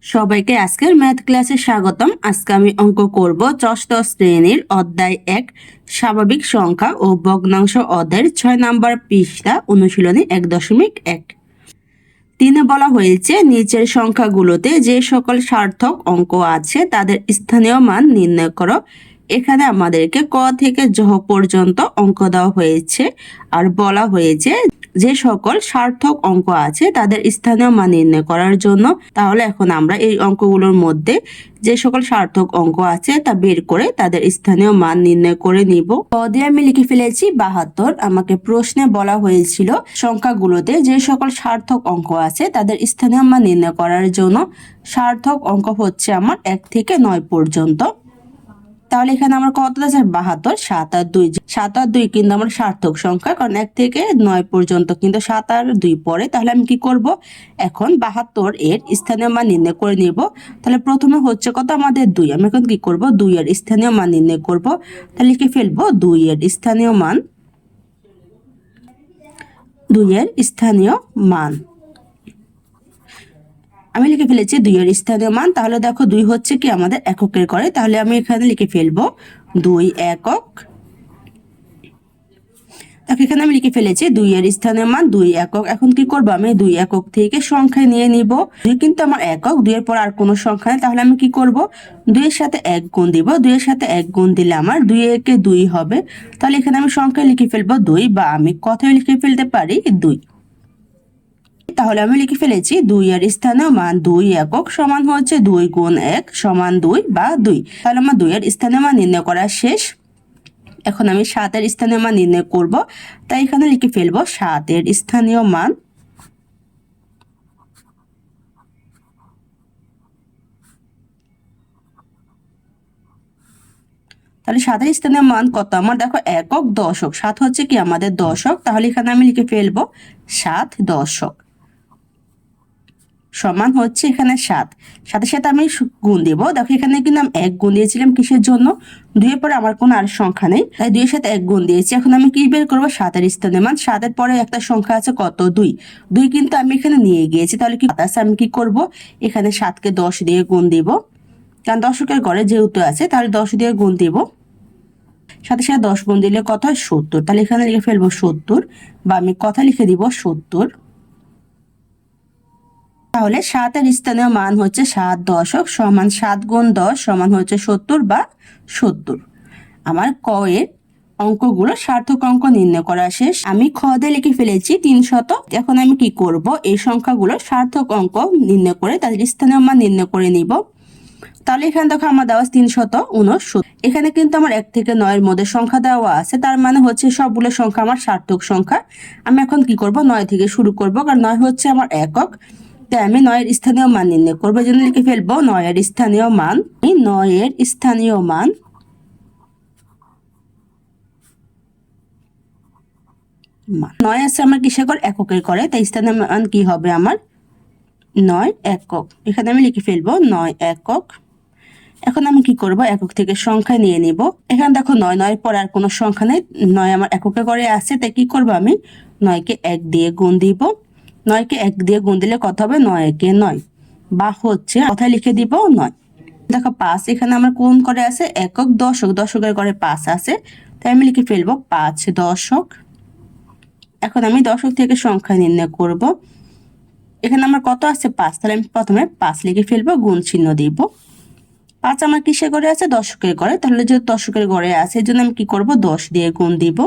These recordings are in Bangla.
সবাইকে আজকের ম্যাথ ক্লাসে স্বাগতম। আজকে আমি অঙ্ক করব ষষ্ঠ শ্রেণীর অধ্যায় 1 স্বাভাবিক সংখ্যা ও ভগ্নাংশ অধ্যায়ের 6 নম্বর পৃষ্ঠা অনুশীলনী 1.1। তিনে বলা হয়েছে নিচের সংখ্যাগুলোতে যে সকল সার্থক অঙ্ক আছে তাদের স্থানীয় মান নির্ণয় করো। এখানে আমাদেরকে ক থেকে জ পর্যন্ত অঙ্ক দেওয়া হয়েছে আর বলা হয়েছে যে সকল সার্থক অঙ্ক আছে তাদের স্থানীয় মান নির্ণয় করার জন্য। তাহলে এখন আমরা এই অঙ্কগুলোর মধ্যে যে সকল সার্থক অঙ্ক আছে তা বের করে তাদের স্থানীয় মান নির্ণয় করে নিব। ক দিয়ে আমি লিখে ফেলেছি 72। আমাকে প্রশ্নে বলা হয়েছিল সংখ্যাগুলোতে যে সকল সার্থক অঙ্ক আছে তাদের স্থানীয় মান নির্ণয় করার জন্য। সার্থক অঙ্ক হচ্ছে আমার 1 থেকে 9 পর্যন্ত। তাহলে এখানে আমার কত আছে 72, 7 আর 2। 7 আর 2 কিন্তু আমার সার্থক সংখ্যা, কারণ 1 থেকে 9 পর্যন্ত কিন্তু 7 আর 2 পড়ে। তাহলে আমি কি করব, এখন 72 এর স্থানীয় মান নির্ণয় করে নিব। তাহলে প্রথমে হচ্ছে কত আমাদের 2। আমি এখন কি করব, 2 এর স্থানীয় মান নির্ণয় করব। তাহলে লিখে ফেলবো 2 এর স্থানীয় মান, 2 এর স্থানীয় মান। আমি লিখে ফেলেছি 2 এর স্থানীয় মান। তাহলে দেখো 2 হচ্ছে কি আমাদের এককের করে, তাহলে আমি এখানে লিখে ফেলবো 2 একক। দেখো এখানে আমি লিখে ফেলেছি 2 এর স্থানীয় মান 2 একক। এখন কি করব, আমি 2 একক থেকে সংখ্যায় নিয়ে নিব। 2 কিন্তু আমার একক, 2 এর পর আর কোনো সংখ্যা নেই। তাহলে আমি কি করব, 2 এর সাথে 1 গুণ দিব। 2 এর সাথে 1 গুণ দিলে আমার 2 একে 2 হবে। তাহলে এখানে আমি সংখ্যায় লিখে ফেলবো 2, বা আমি কথায় লিখে ফেলতে পারি 2। তাহলে আমি লিখে ফেলেছি 2 এর স্থানীয় মান 2 একক সমান হচ্ছে 2 গুণ 1 সমান 2 বা 2। তাহলে আমার 2 এর স্থানীয় মান নির্ণয় করা শেষ। এখন আমি 7 এর স্থানীয় মান নির্ণয় করব। তাই এখানে লিখে ফেলবো 7 এর স্থানীয় মান। তাহলে 7 এর স্থানীয় মান কত আমার, দেখো একক দশক। 7 হচ্ছে কি আমাদের দশক। তাহলে এখানে আমি লিখে ফেলবো 7 দশক সমান হচ্ছে এখানে 7। 7-এর সাথে আমি গুণ দিব। দেখো এখানে কিন্তু আমি 1 গুণ দিয়েছিলাম, কিসের জন্য, 2 এর পরে আমার কোনো আর সংখ্যা নেই, তাই 2 এর সাথে 1 গুণ দিয়েছি। এখন আমি কি বের করবো, 7 এর স্থানীয় মান। 7 এর পরে একটা সংখ্যা আছে কত, 2। 2 কিন্তু আমি এখানে নিয়ে গিয়েছি। তাহলে কি আছে, আমি কি করব, এখানে 7কে 10 দিয়ে গুণ দিব, কারণ দশকের ঘরে যেহেতু আছে। তাহলে 10 দিয়ে গুণ দিব। 7-এর সাথে 10 গুণ দিলে কত হয়, 70। তাহলে এখানে লিখে ফেলবো 70, বা আমি কথা লিখে দিব 70। তাহলে 7 এর স্থানীয় মান হচ্ছে 7 দশক সমান 7 গুণ 10 সমান হচ্ছে 70 বা 70। আমার ক এর অঙ্কগুলো সার্থক অঙ্ক নির্ণয় করা শেষ। আমি খ দিয়ে লিখে ফেলেছি 300। এখন আমি কি করব, এই সংখ্যাগুলো সার্থক অঙ্ক নির্ণয় করে তাদের স্থানীয় মান নির্ণয় করে নিব। তাহলে এখানে দেখো আমার দেওয়া 369। এখানে কিন্তু আমার 1 থেকে 9 এর মধ্যে সংখ্যা দেওয়া আছে, তার মানে হচ্ছে সবগুলো সংখ্যা আমার সার্থক সংখ্যা। আমি এখন কি করব, 9 থেকে শুরু করব, কারণ 9 হচ্ছে আমার একক। তাই আমি 9 এর স্থানীয় মান নির্ণয় করবো। এই জন্য লিখে ফেলবো 9 এর স্থানীয় মান। 9 এর স্থানীয় মান 9 আছে আমার কিসের করে, এককের করে, তাই স্থানীয় মান কি হবে আমার 9 একক। এখানে আমি লিখে ফেলবো 9 একক। এখন আমি কি করব, একক থেকে সংখ্যা নিয়ে নিব। এখানে দেখো 9, 9 এর পর আর কোনো সংখ্যা নেই, 9 আমার এককে করে আছে। তাই কি করব, আমি 9 কে 1 দিয়ে গুণ দিব। 9 কে 1 দিয়ে গুণ দিলে কত হবে, 9 একে 9, বা হচ্ছে কথায় লিখে দিব 9। দেখো 5 এখানে আমার কোন করে আছে, একক দশক, দশকের ঘরে 5 আছে। তাই আমি লিখে ফেলবো 5 দশক। এখন আমি দশক থেকে সংখ্যা নির্ণয় করব। এখানে আমার কত আছে 5, তাহলে আমি প্রথমে 5 লিখে ফেলবো, গুণ চিহ্ন দিব। 5 আমার কিসে ঘরে আছে, দশকের ঘরে। তাহলে যেহেতু দশকের ঘরে আছে, এই জন্য আমি কি করব, 10 দিয়ে গুণ দিব।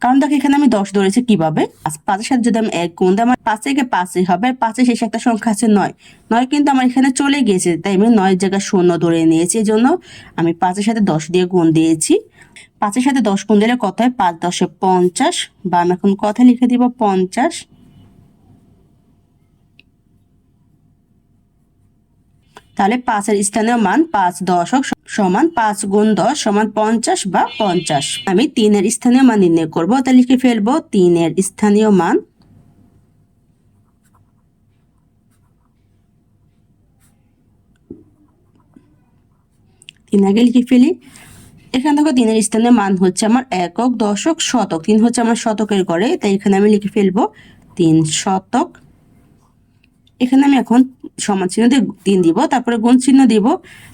কারণ দেখো এখানে আমি 10 ধরেছি কিভাবে, 5-এর সাথে যদি আমি 1 গুণ দিই, আমার 5 থেকে 5ই হবে। 5-এর শেষে একটা সংখ্যা আছে 9। 9 কিন্তু আমার এখানে চলে গিয়েছে, তাই আমি 9 এর জায়গায় 0 ধরে নিয়েছি। এই জন্য আমি 5-এর সাথে 10 দিয়ে গুণ দিয়েছি। 5-এর সাথে 10 গুণ দিলে কত হয়, 5 10 50, বা আমি এখন কথা লিখে দিব 50। তাহলে 5 এর স্থানীয় মান 5 দশক সমান 5 গুণ 10 সমান 50 বা 50। আমি 3 এর স্থানীয় মান নির্ণয় করব। তাহলে লিখে ফেলবো 3 এর স্থানীয় মান। তিন আগে লিখে ফেলি। এখানে দেখো 3 এর স্থানীয় মান হচ্ছে আমার একক দশক শতক। 3 হচ্ছে আমার শতকের ঘরে, তাই এখানে আমি লিখে ফেলবো 3 শতক। এখানে আমি এখন সমান চিহ্ন দিয়ে 3 দিব, তারপরে গুণ চিহ্ন দিব।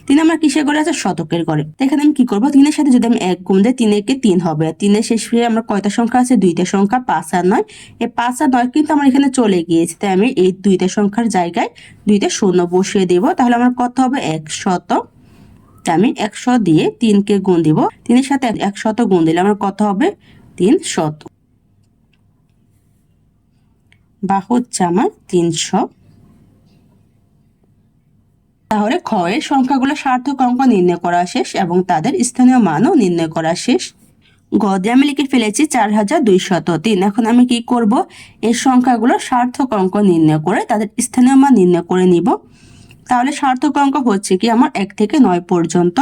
3 আমার কিসের ঘরে আছে? শতকের ঘরে। তো এখানে আমি কি করব, 3 এর সাথে যদি আমি 1 গুণ দিই 3 একে 3 হবে। 3 এর শেষে আমার কয়টা সংখ্যা আছে? 2টা সংখ্যা, 5 আর 9। এই 5 আর 9 কিন্তু আমার এখানে চলে গিয়েছে, তাই আমি এই 2টা সংখ্যার জায়গায় 2টা শূন্য বসিয়ে দেব। তাহলে আমার কত হবে? 100। আমি 100 দিয়ে 3 কে গুণ দিব। 3 এর সাথে 100 গুণ দিলে আমার কত হবে? 300, বা হচ্ছে আমার 300। তাহলে খ এর সংখ্যাগুলো সার্থক অঙ্ক নির্ণয় করা শেষ এবং তাদের স্থানীয় মানও নির্ণয় করা শেষ। গ দিয়ে আমি লিখে ফেলেছি 4203। এখন আমি কি করব, এই সংখ্যাগুলো সার্থক অঙ্ক নির্ণয় করে তাদের স্থানীয় মান নির্ণয় করে নিব। তাহলে সার্থক অঙ্ক হচ্ছে কি আমার 1 থেকে 9 পর্যন্ত।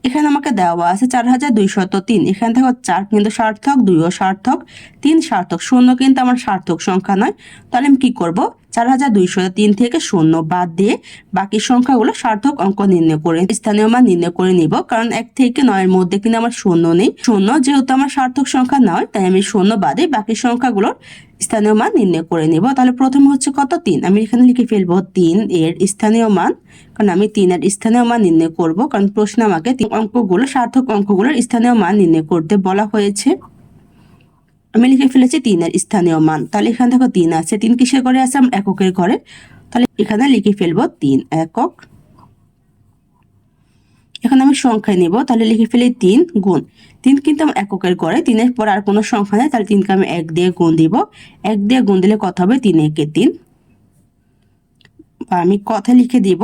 এখানে আমাকে দেওয়া আছে 4203। এখান থেকে 4 কিন্তু সার্থক, 2ও সার্থক, 3 সার্থক, 0 কিন্তু আমার সার্থক সংখ্যা নয়। তাহলে আমি কি করব, 4203 থেকে 0 বাদ দিয়ে বাকি সংখ্যাগুলো সার্থক অঙ্ক নির্ণয় করে স্থানীয় মান নির্ণয় করে নিব। কারণ 1 থেকে 9 এর মধ্যে কিন্তু আমার 0 নেই। 0 যেহেতু আমার সার্থক সংখ্যা নয়, তাই আমি 0 বাদে বাকি সংখ্যাগুলোর স্থানীয় মান নির্ণয় করে নিব। তাহলে প্রথমে হচ্ছে কত? 3। আমি এখানে লিখে ফেলবো 3 এর স্থানীয় মান, কারণ আমি 3 এর স্থানীয় মান নির্ণয় করব। কারণ প্রশ্ন আমাকে অঙ্কগুলো সার্থক অঙ্কগুলোর স্থানীয় মান নির্ণয় করতে বলা হয়েছে। আমি লিখে ফেলেছি 3 এর স্থানীয় মান। তাহলে এখানে দেখো 3 আছে, 3 কিসের ঘরে আছে? এককের ঘরে। তাহলে এখানে লিখে ফেলবো 3 একক। এখন আমি সংখ্যায় নেব, তাহলে লিখে ফেলি 3 গুণ। 3 কিন্তু আমার এককের ঘরে, 3 এর পর আর কোনো সংখ্যা নেই, তাহলে 3 কে আমি 1 দিয়ে গুণ দিব। 1 দিয়ে গুণ দিলে কত হবে? 3 একে 3, বা আমি কথা লিখে দিব।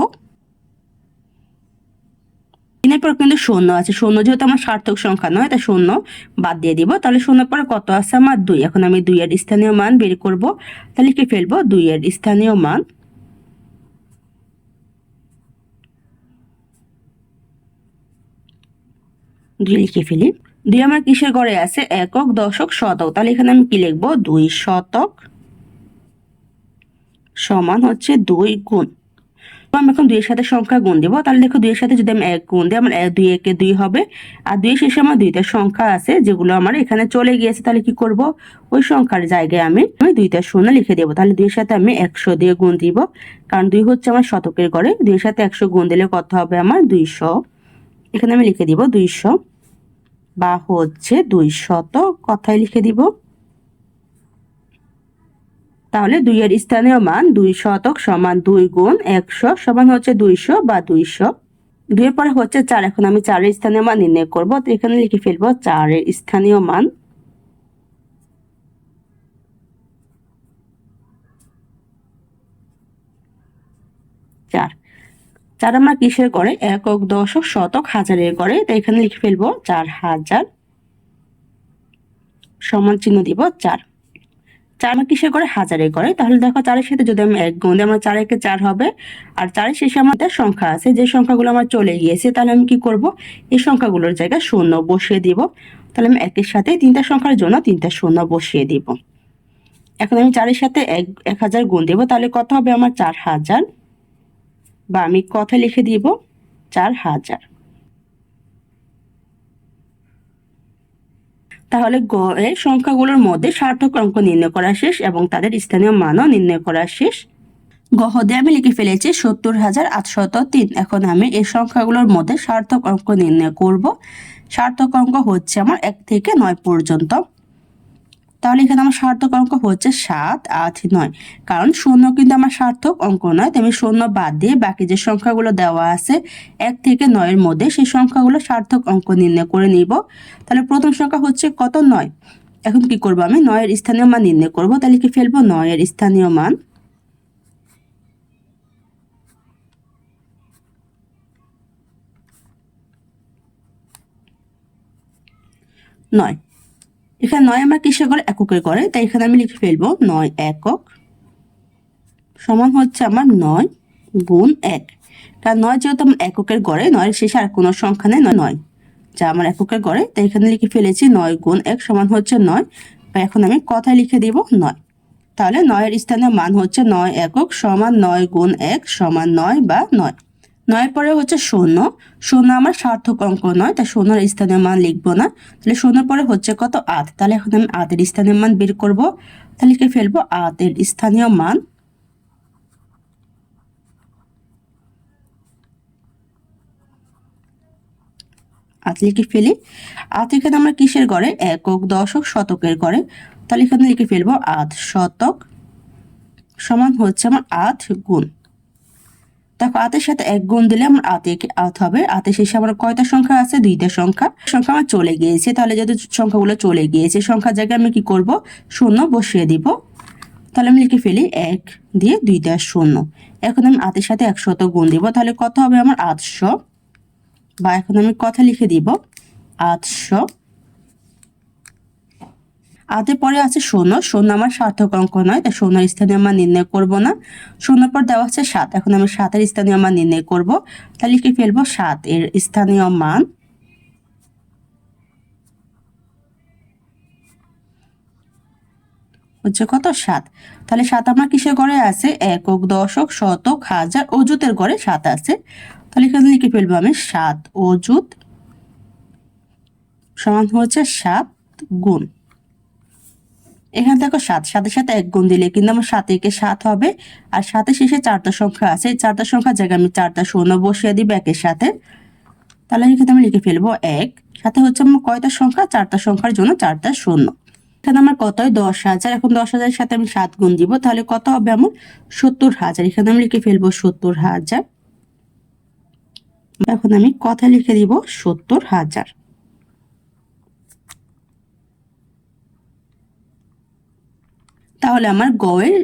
3 এর পর কিন্তু 0 আছে, 0 যেহেতু আমার সার্থক সংখ্যা নয়, তাই 0 বাদ দিয়ে দিব। তাহলে 0 এর পরে কত আছে? আমার 2। এখন আমি 2 এর স্থানীয় মান বের করব। তাহলে লিখে ফেলবো 2 এর স্থানীয় মান। লিখে ফেলি। 2 আমার কিসের ঘরে আছে? একক, দশক, শতক। তাহলে এখানে আমি কি লিখবো? 2 শতক সমান হচ্ছে 2 গুণ। আমি এখন 2 এর সাথে সংখ্যা গুণ দিব। তাহলে দেখো 2 এর সাথে যদি আমি 1 গুণ দিই, আমার 2 একে 2 হবে। আর 2 এর শেষে আমার 2টা সংখ্যা আছে যেগুলো আমার এখানে চলে গিয়েছে। তাহলে কি করব, ওই সংখ্যার জায়গায় আমি 2টা শূন্য লিখে দেবো। তাহলে 2 এর সাথে আমি 100 দিয়ে গুণ দিব, কারণ 2 হচ্ছে আমার শতকের ঘরে। 2 এর সাথে 100 গুণ দিলে কত হবে? আমার 200। এখানে আমি লিখে দিব 200, বা হচ্ছে 200 কথায় লিখে দিব। তাহলে 2 এর স্থানীয় মান 2 শতক সমান 2 গুণ 100 সমান হচ্ছে 200 বা 200। 2 এর পরে হচ্ছে 4। এখন আমি 4 এর স্থানীয় মান নির্ণয় করব। তো এখানে লিখে ফেলবো 4 এর স্থানীয় মান। 4 4 আমরা কিসের করে? একক, দশক, শতক, হাজারের করে। তো এখানে লিখে ফেলবো 4000 সমান চিহ্ন দিব 4। 4 আমার কিসের করে? হাজারের করে। তাহলে দেখো 4 এর সাথে যদি আমি 1 গুণ দিই, আমার 4 একে 4 হবে। আর 4 এর শেষে আমাদের সংখ্যা আছে, যে সংখ্যাগুলো আমার চলে গিয়েছে। তাহলে আমি কি করব, এই সংখ্যাগুলোর জায়গায় 0 বসিয়ে দিব। তাহলে আমি 1 এর সাথে 3টা সংখ্যার জন্য 3টা 0 বসিয়ে দিব। এখন আমি 4 এর সাথে 1000 গুণ দেব। তাহলে কত হবে? আমার 4000, বা আমি কথা লিখে দিব 4000। তাহলে গ এর সংখ্যাগুলোর মধ্যে সার্থক অঙ্ক নির্ণয় করা শেষ এবং তাদের স্থানীয় মানও নির্ণয় করা শেষ। গহদে আমি লিখে ফেলেছি 70803। এখন আমি এই সংখ্যাগুলোর মধ্যে সার্থক অঙ্ক নির্ণয় করব। সার্থক অঙ্ক হচ্ছে আমার 1 থেকে 9 পর্যন্ত। তাহলে এখানে আমার সার্থক অঙ্ক হচ্ছে 7, 8, 9। কারণ 0 কিন্তু আমার সার্থক অঙ্ক নয়, তাই আমি 0 বাদ দিয়ে বাকি যে সংখ্যাগুলো দেওয়া আছে 1 থেকে 9 এর মধ্যে, সেই সংখ্যাগুলো সার্থক অঙ্ক নির্ণয় করে নিব। তাহলে প্রথম সংখ্যা হচ্ছে কত? 9। এখন কি করব, আমি 9 এর স্থানীয় মান নির্ণয় করব। তাহলে কি ফেলবো 9 এর স্থানীয় মান। 9, এখানে 9 আমরা কিসের করে? এককের করে। তাই এখানে আমি লিখে ফেলবো 9 একক সমান হচ্ছে আমার 9 গুণ 1। কারণ 9 যেহেতু আমার এককের গড়ে, 9 এর শেষে আর কোনো সংখ্যা নেই, 9 যা আমার এককের গড়ে। তাই এখানে লিখে ফেলেছি 9 গুণ 1 সমান হচ্ছে 9। এখন আমি কথায় লিখে দিব 9। তাহলে 9 এর স্থানীয় মান হচ্ছে 9 একক সমান 9 গুণ 1 সমান 9 বা 9। 9 পরে হচ্ছে 0। 0 আমার সার্থক অঙ্ক নয়, তাই 0 এর স্থানীয় মান লিখবো না। তাহলে 0 পরে হচ্ছে কত? 8। তাহলে এখন আমি 8 এর স্থানীয় মান বের করব। তাহলে লিখে ফেলবো 8 এর স্থানীয় মান। আট লিখে ফেলি। আট এখানে আমরা কিসের ঘরে? একক, দশক, শতকের ঘরে। তাহলে এখানে লিখে ফেলবো আট শতক সমান হচ্ছে আমার আট গুণ। দেখো আটের সাথে এক গুণ দিলে আমার আট একে আট হবে। আটের শেষে আমার কয়টা সংখ্যা আছে? দুইটা সংখ্যা আমার চলে গিয়েছে। তাহলে যেহেতু সংখ্যাগুলো চলে গিয়েছে, সংখ্যার জায়গায় আমি কি করব? শূন্য বসিয়ে দিব। তাহলে আমি লিখে ফেলি এক দিয়ে দুইটা শূন্য। এখন আমি আটের সাথে 100 গুণ দিব, তাহলে কত হবে আমার? 800। বা এখন আমি কথা লিখে দিব 800। আটের পরে আছে শূন্য। শূন্য আমার সার্থক অঙ্ক নয়, তাই শূন্যের স্থানীয় মান নির্ণয় করব না। শূন্যর পর দেওয়া আছে 7। এখন আমি 7-এর স্থানীয় মান নির্ণয় করব। তাহলে লিখে ফেলবো 7 এর স্থানীয় মান হচ্ছে কত? 7। তাহলে 7 আমার কিসের ঘরে আছে? একক, দশক, শতক, হাজার, অযুতের ঘরে 7 আছে। তাহলে এখানে লিখে ফেলবো আমি 7 অযুত সমান হচ্ছে 7 গুণ। এখানে দেখো 7, 7-এর সাথে 1 গুণ দিলে কিন্তু আমার 7 একে 7 হবে। আর 7-এর শেষে 4টা সংখ্যা আছে, এই 4টা সংখ্যার জায়গায় আমি 4টা শূন্য বসিয়ে দিব একের সাথে। তাহলে এখানে আমি লিখে ফেলবো 1। সাথে হচ্ছে আমার কয়টা সংখ্যা? 4টা সংখ্যার জন্য 4টা শূন্য। এখানে আমার কত হয়? 10,000। এখন 10,000-এর সাথে আমি 7 গুণ দিব, তাহলে কত হবে আমার? 70,000। এখানে আমি লিখে ফেলবো 70,000। এখন আমি কথা লিখে দিব 70,000। তাহলে আমার গয়ের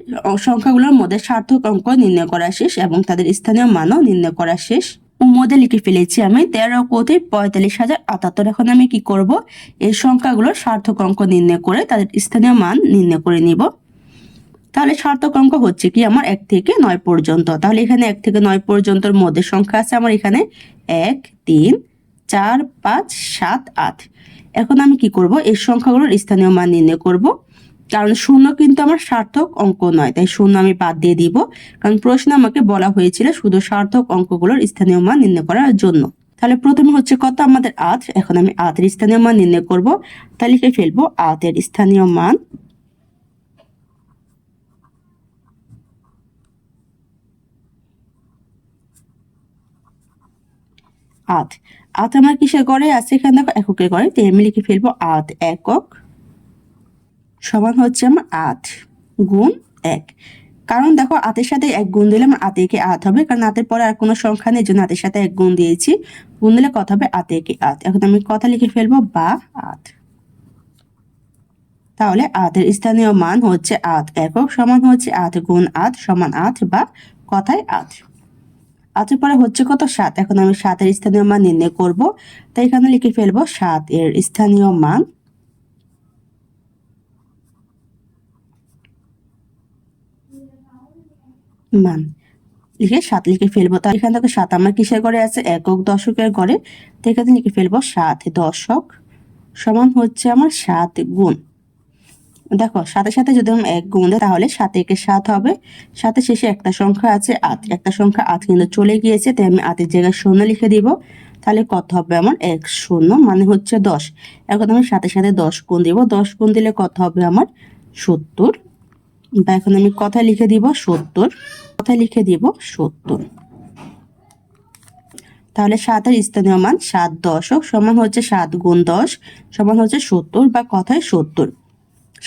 সংখ্যাগুলোর মধ্যে সার্থক অঙ্ক নির্ণয় করা শেষ এবং তাদের স্থানীয় মানও নির্ণয় করা শেষ। মধ্যে লিখে ফেলেছি আমি 13 কোটি 45,078। এখন আমি কি করব? এই সংখ্যাগুলোর সার্থক অঙ্ক নির্ণয় করে তাদের স্থানীয় মান নির্ণয় করে নিব। তাহলে সার্থক অঙ্ক হচ্ছে কি আমার 1 থেকে 9 পর্যন্ত। তাহলে এখানে 1 থেকে 9 পর্যন্তর মধ্যে সংখ্যা আছে আমার এখানে 1, 3, 4, 5, 7, 8। এখন আমি কি করব? এই সংখ্যাগুলোর স্থানীয় মান নির্ণয় করব। কারণ শূন্য কিন্তু আমার সার্থক অঙ্ক নয়, তাই শূন্য আমি বাদ দিয়ে দিব। কারণ প্রশ্নে আমাকে বলা হয়েছিল শুধু সার্থক অঙ্কগুলোর স্থানীয় মান নির্ণয় করার জন্য। তাহলে প্রথমে হচ্ছে কত? আমাদের 8। এখন আমি 8 এর স্থানীয় মান নির্ণয় করব। তাহলে লিখে ফেলবো 8 এর স্থানীয় মান আট। আট আমার কিসের ঘরে আছে? এখানে দেখো এককের ঘরে, তাই আমি লিখে ফেলবো 8 একক সমান হচ্ছে আমার 8 গুণ 1। কারণ দেখো 8-এর সাথে 1 গুণ দিলে আমার 8 একে 8 হবে, কারণ 8-এর পরে আর কোনো সংখ্যা নেই, জন্য 8-এর সাথে 1 গুণ দিয়েছি। গুণ দিলে কত হবে? 8 একে 8। এখন আমি কথা লিখে ফেলবো বা 8। তাহলে 8 এর স্থানীয় মান হচ্ছে 8 একক সমান হচ্ছে 8 গুণ 8 সমান 8 বা কথায় 8। 8-এর পরে হচ্ছে কত? 7। এখন আমি 7 এর স্থানীয় মান নির্ণয় করব। তাই এখানে লিখে ফেলবো 7 এর স্থানীয় মান লিখে 7 লিখে ফেলবো। তাহলে এখানে দেখো 7 আমার কিসের ঘরে আছে? একক, দশকের ঘরে। তো এখানে লিখে ফেলবো 7 দশক সমান হচ্ছে আমার 7 গুণ। দেখো 7-এর সাথে যদি আমি 1 গুণ দেই তাহলে 7 একে 7 হবে। 7-এর শেষে একটা সংখ্যা আছে 8। একটা সংখ্যা 8 কিন্তু চলে গিয়েছে, তাই আমি 8-এর জায়গায় শূন্য লিখে দিব। তাহলে কত হবে আমার? 1 শূন্য মানে হচ্ছে 10। এখন আমি 7-এর সাথে 10 গুণ দিব। 10 গুণ দিলে কত হবে আমার? 70। বা এখন আমি কথা লিখে দিব 70। কথা লিখে দিব 70। তাহলে 7 এর স্থানীয় মান 7 দশক সমান হচ্ছে 7 গুণ 10 সমান হচ্ছে 70 বা কথায় 70।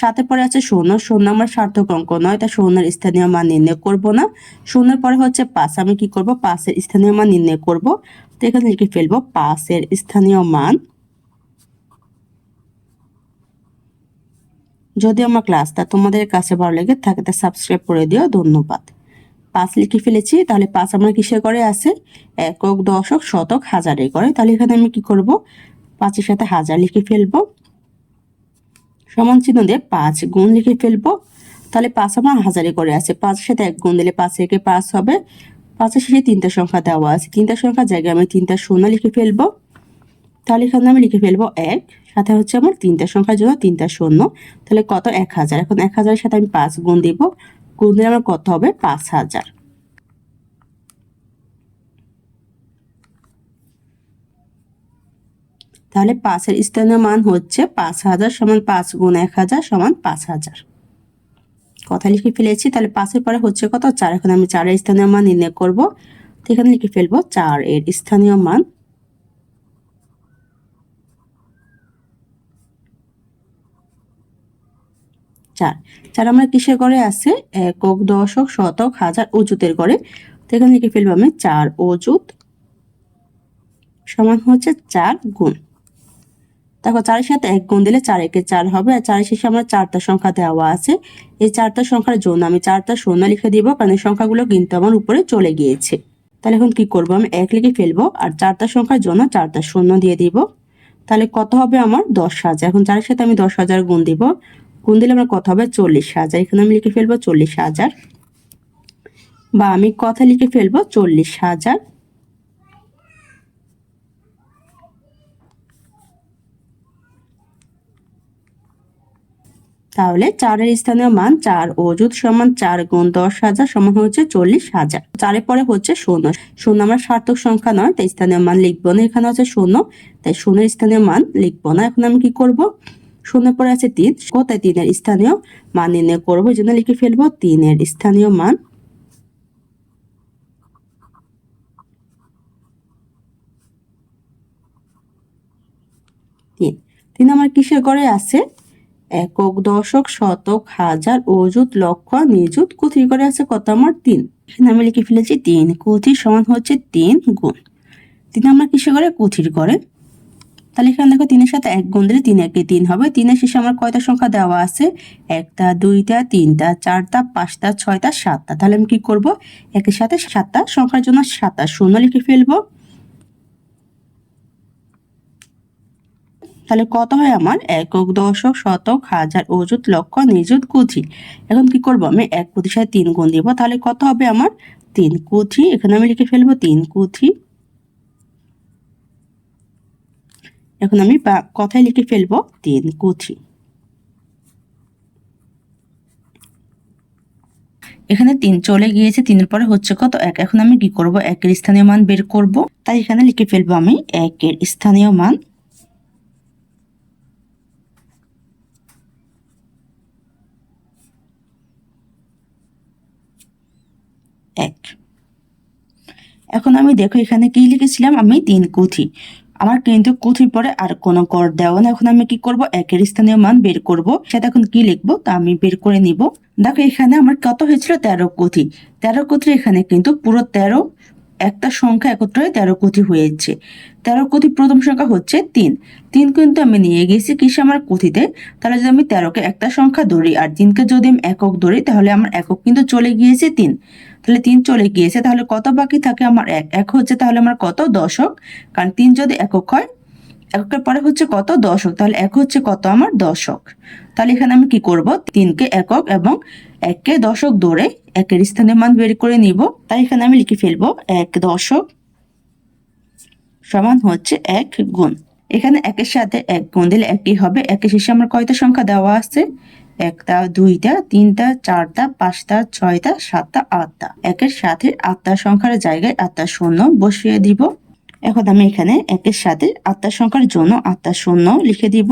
7-এর পরে আছে শূন্য। শূন্য আমার সার্থক অঙ্ক নয়, তাই শূন্যের স্থানীয় মান নির্ণয় করব না। শূন্যের পরে হচ্ছে 5। আমি কি করব? 5 এর স্থানীয় মান নির্ণয় করব। তো এখানে লিখে ফেলবো 5 এর স্থানীয় মান। যদি আমার ক্লাসটা তোমাদের কাছে ভালো লেগে থাকে তা সাবস্ক্রাইব করে দিও। ধন্যবাদ। 5 লিখে ফেলেছি। তাহলে 5 আমার কিসের ঘরে আছে? একক, দশক, শতক, হাজারের ঘরে। তাহলে এখানে আমি কি করব? 5-এর সাথে হাজার লিখে ফেলবো। সমান চিহ্ন দিয়ে 5 গুণ লিখে ফেলবো। তাহলে 5 আমার হাজারে করে আছে। 5-এর সাথে 1 গুণ দিলে 5 একে 5 হবে। 5-এর শেষে 3টা সংখ্যা দেওয়া আছে। 3টা সংখ্যার জায়গায় আমি 3টা শূন্য লিখে ফেলবো। তাহলে এখানে আমি লিখে ফেলবো 1। সাথে হচ্ছে আমার 3টা সংখ্যার জন্য 3টা শূন্য। তাহলে কত? 1000। এখন 1000-এর সাথে আমি 5 গুণ দিব। গুণ দিলে আমার কত হবে? 5000। তাহলে 5 এর স্থানীয় মান হচ্ছে 5000 সমান 5 গুণ 1000 সমান 5000। কথা লিখে ফেলেছি। তাহলে 5-এর পরে হচ্ছে কত? 4। এখন আমি 4 এর স্থানীয় মান নির্ণয় করব। তো এখানে লিখে ফেলবো 4 এর স্থানীয় মান চার। চার আমরা কিসের ঘরে আছে? একক, দশক, শতক, হাজার, অযুতের ঘরে। তো এখানে লিখে ফেলবো আমি 4 অযুত সমান হচ্ছে 4 গুণ। দেখো 4-এর সাথে 1 গুণ দিলে 4 একে 4 হবে, আর 4-এর শেষে আমার 4টা সংখ্যা দেওয়া আছে। এই 4টা সংখ্যার জন্য আমি 4টা শূন্য লিখে দিব, কারণ এই সংখ্যাগুলো কিন্তু আমার উপরে চলে গিয়েছে। তাহলে এখন কি করব? আমি 1 লিখে ফেলবো, আর 4টা সংখ্যার জন্য 4টা শূন্য দিয়ে দিব। তাহলে কত হবে আমার? 10,000। এখন 4-এর সাথে আমি 10,000 গুণ দিব, গুণ দিলে আমার কত হবে? 40,000। এখানে আমি লিখে ফেলবো 40,000, বা আমি কথা লিখে ফেলবো 40,000। তাহলে 4-এর স্থানীয় মান 4 অযুত সমান 4 গুণ 10,000 সমান হচ্ছে 40,000। 4-এর পরে হচ্ছে শূন্য। শূন্য আমার সার্থক সংখ্যা নয়, তাই স্থানীয় মান লিখবো না। এখানে হচ্ছে শূন্য, তাই শূন্যের স্থানীয় মান লিখবো না। এখন আমি কি করব? শূন্যের পরে আছে 3, তাই 3-এর স্থানীয় মান নির্ণয় করবো। এই জন্য লিখে ফেলবো 3-এর স্থানীয় মান 3। 3 আমার কিসের ঘরে আছে? একক, দশক, শতক, হাজার, অযুত, লক্ষ, নিযুত, কোটির ঘরে আছে কত? আমার 3। এখানে আমি লিখে ফেলেছি 3 কোটি সমান হচ্ছে 3 গুণ। 3 আমরা কিসের ঘরে? কোটির ঘরে। তাহলে এখানে দেখো 3-এর সাথে 1 গুণ দিলে 3 একে 3 হবে। 3-এর শেষে আমার কয়টা সংখ্যা দেওয়া আছে? 1টা, 2টা, 3টা, 4টা, 5টা, 6টা, 7টা। তাহলে আমি কি করব? 1-এর সাথে 7টা সংখ্যার জন্য 7টা শূন্য লিখে ফেলবো। তাহলে কত হয় আমার? একক, দশক, শতক, হাজার, অযুত, লক্ষ, নিযুত, কোটি। এখন কি করব? আমি 1 কোটির সাথে 3 গুণ দিব। তাহলে কত হবে আমার? 3 কোটি। এখানে আমি লিখে ফেলবো 3 কোটি। এখন আমি কথায় লিখে ফেলবো 3 কোটি। এখানে 3 চলে গিয়েছে, 3-এর পরে হচ্ছে কত? 1। এখন আমি কি করব? 1-এর স্থানীয় মান বের করব। তাই এখানে লিখে ফেলবো আমি 1-এর স্থানীয় মান 1। এখন আমি দেখো এখানে কি লিখেছিলাম? আমি 3 কোটি। আমার কিন্তু কোটির পরে আর কোনো গড় দেওয়া না। এখন আমি কি করব? 1-এর স্থানীয় মান বের করব। সেটা এখন কি লিখবো তা আমি বের করে নিব। দেখো এখানে আমার কত হয়েছিল? 13 কোটি। 13 কোটি এখানে কিন্তু পুরো 13 একটা সংখ্যা একত্র হয়ে 13 কোটি হয়েছে। 13 কোটি প্রথম সংখ্যা হচ্ছে 3। 3 কিন্তু আমি নিয়ে গেছি কিসে? আমার কোটিতে। তাহলে যদি আমি 13কে একটা সংখ্যা ধরি আর 3কে যদি আমি একক ধরি, তাহলে আমার একক কিন্তু চলে গিয়েছে 3। তাহলে 3 চলে গিয়েছে, তাহলে কত বাকি থাকে? আমার 1। 1 হচ্ছে তাহলে আমার কত? দশক। কারণ 3 যদি একক হয়, এককের পরে হচ্ছে কত? দশক। তাহলে 1 হচ্ছে কত? আমার দশক। তাহলে এখানে আমি কি করব? 3কে একক এবং 1কে দশক ধরে 1-এর স্থানীয় মান বের করে নিব। তাই এখানে আমি লিখে ফেলবো 1 দশক সমান হচ্ছে 1 গুণ। এখানে 1-এর সাথে 1 গুণ দিলে 1ই হবে। 1-এর শেষে আমার কয়টা সংখ্যা দেওয়া আছে? 1টা, 2টা, 3টা, 4টা, 5টা, 6টা, 7টা, 8টা। 1-এর সাথে 8টা সংখ্যার জায়গায় 8টা শূন্য বসিয়ে দিব। এখন আমি এখানে 1-এর সাথে 8টা সংখ্যার জন্য 8টা শূন্য লিখে দিব।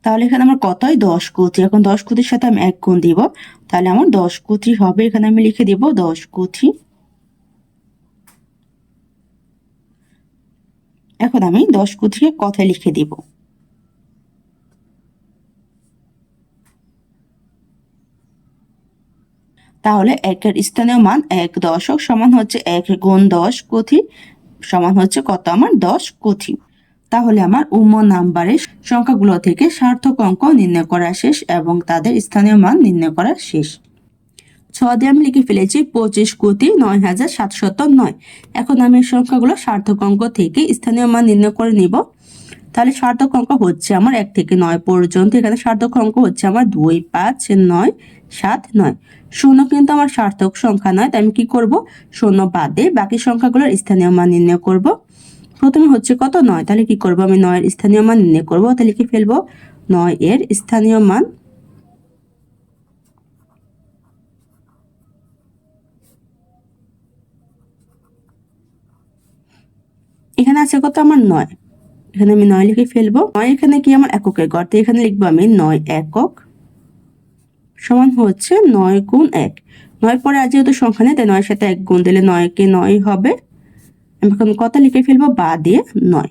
তাহলে এখানে আমার কত হয়? 10 কোটি। এখন 10 কোটির সাথে আমি 1 গুণ দিব, তাহলে আমার 10 কোটি হবে। এখানে আমি লিখে দিব 10 কোটি। এখন আমি 10 কোটিকে কথায় লিখে দিব। তাহলে 1-এর স্থানীয় মান 1 দশক সমান হচ্ছে 1 গুণ 10 কোটি সমান হচ্ছে কত? আমার 10 কোটি। তাহলে আমার উম্ম নাম্বারের সংখ্যাগুলো থেকে সার্থক অঙ্ক নির্ণয় করা শেষ এবং তাদের স্থানীয় মান নির্ণয় করা শেষ। 6 দিয়ে আমি লিখে ফেলেছি 25,09,709। এখন আমি এই সংখ্যাগুলো সার্থক অঙ্ক থেকে স্থানীয় মান নির্ণয় করে নিব। তাহলে সার্থক অঙ্ক হচ্ছে আমার 1 থেকে 9 পর্যন্ত। এখানে সার্থক অঙ্ক হচ্ছে আমার 2, 5, 9, 7, 9। শূন্য কিন্তু আমার সার্থক সংখ্যা নয়, তাই আমি কি করব? শূন্য বাদে বাকি সংখ্যাগুলোর স্থানীয় মান নির্ণয় করব। প্রথমে হচ্ছে কত? 9। তাহলে কি করব? আমি 9 এর স্থানীয় মান নির্ণয় করব। তাহলে লিখে ফেলবো 9 এর স্থানীয় মান এখানে আছে কত? আমার 9। এখানে আমি 9 লিখে ফেলবো। 9 এখানে কি? আমার এককের ঘর, তো এখানে লিখবো আমি 9 একক সমান হচ্ছে 9 গুণ 1। 9 পরে আর যেহেতু সংখ্যা নেই, তাই 9 এর সাথে 1 গুণ দিলে 9 কে 9 হবে। আমি এখন কত লিখে ফেলবো? বা দিয়ে 9।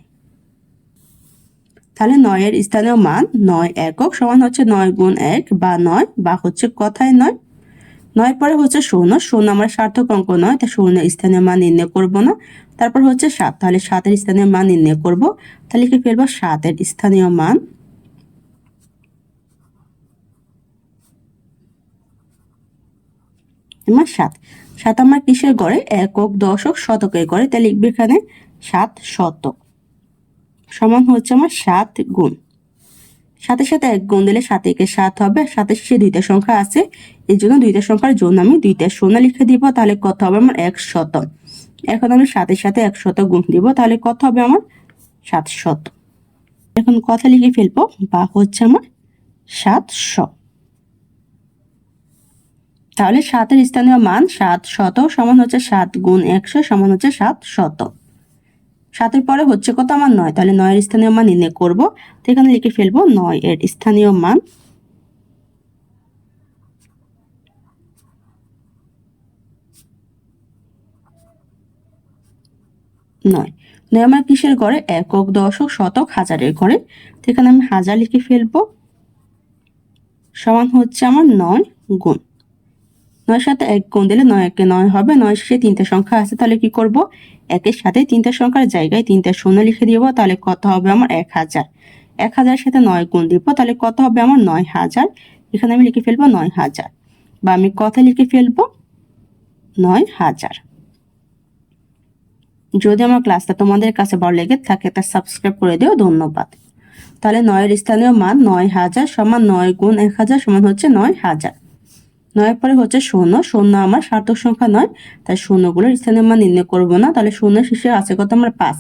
তাহলে 9 এর স্থানীয় মান 9 একক সমান হচ্ছে 9 গুণ 1 বা 9 বা হচ্ছে কথায় 9। 9 পরে হচ্ছে 0, 0 আমার সার্থক অঙ্ক নয়, তাই 0 এর স্থানীয় মান নির্ণয় করব না। তারপর হচ্ছে 7, তাহলে 7 এর স্থানীয় মান নির্ণয় করব। তাহলে লিখে ফেলবো 7 এর স্থানীয় মান আমার 7। 7 আমার কিসের গড়ে? একক, দশক, শতকের গড়ে, তাই লিখবে এখানে 7 শতক সমান হচ্ছে আমার 7 গুণ, সাথে সাথে 1 গুণ দিলে 7 একে 7 হবে, সাথে শেষে দুইটা সংখ্যা আছে, এই জন্য দুইটা সংখ্যার জন্য আমি দুইটা শূন্য লিখে দিব। তাহলে কত হবে আমার? 100। এখন আমি 7 এর সাথে 100 গুণ দিব, তাহলে কত হবে আমার? 700। এখন কথা লিখে ফেলবো, বা হচ্ছে আমার 700। তাহলে 7 এর স্থানীয় মান 700 সমান হচ্ছে 7 গুণ 100 সমান হচ্ছে 700। 7 এর পরে হচ্ছে কত? আমার 9, তাহলে 9 এর স্থানীয় মান নির্ণয় করব। তো এখানে লিখে ফেলবো 9 এর স্থানীয় মান 9। 9 আমার কিসের ঘরে? একক, দশক, শতক, হাজারের ঘরে। তো এখানে আমি হাজার লিখে ফেলবো সমান হচ্ছে আমার 9 গুণ, 9 সাথে 1 গুণ দিলে 9 একে 9 হবে, 9 শেষে তিনটা সংখ্যা আছে, তাহলে কি করব? 1 এর সাথে তিনটা সংখ্যার জায়গায় তিনটা শূন্য লিখে দিব, তাহলে কত হবে আমার? 1000। 1000 সাথে 9 গুণ দিব, তাহলে কত হবে আমার? 9000। এখানে আমি লিখে ফেলবো 9000, বা আমি কথা লিখে ফেলবো 9000। যদি আমার ক্লাসটা তোমাদের কাছে ভালো লেগে থাকে তা সাবস্ক্রাইব করে দিও। ধন্যবাদ। তাহলে 9 এর স্থানীয় মান 9000 সমান 9 গুণ 1000 সমান হচ্ছে 9000। 9 পরে হচ্ছে 0, 0 আমার সার্থক সংখ্যা নয়, তাই শূন্যগুলোর স্থানীয় মান নির্ণয় করব না। তাহলে শূন্য শেষে আছে কত? আমার 5।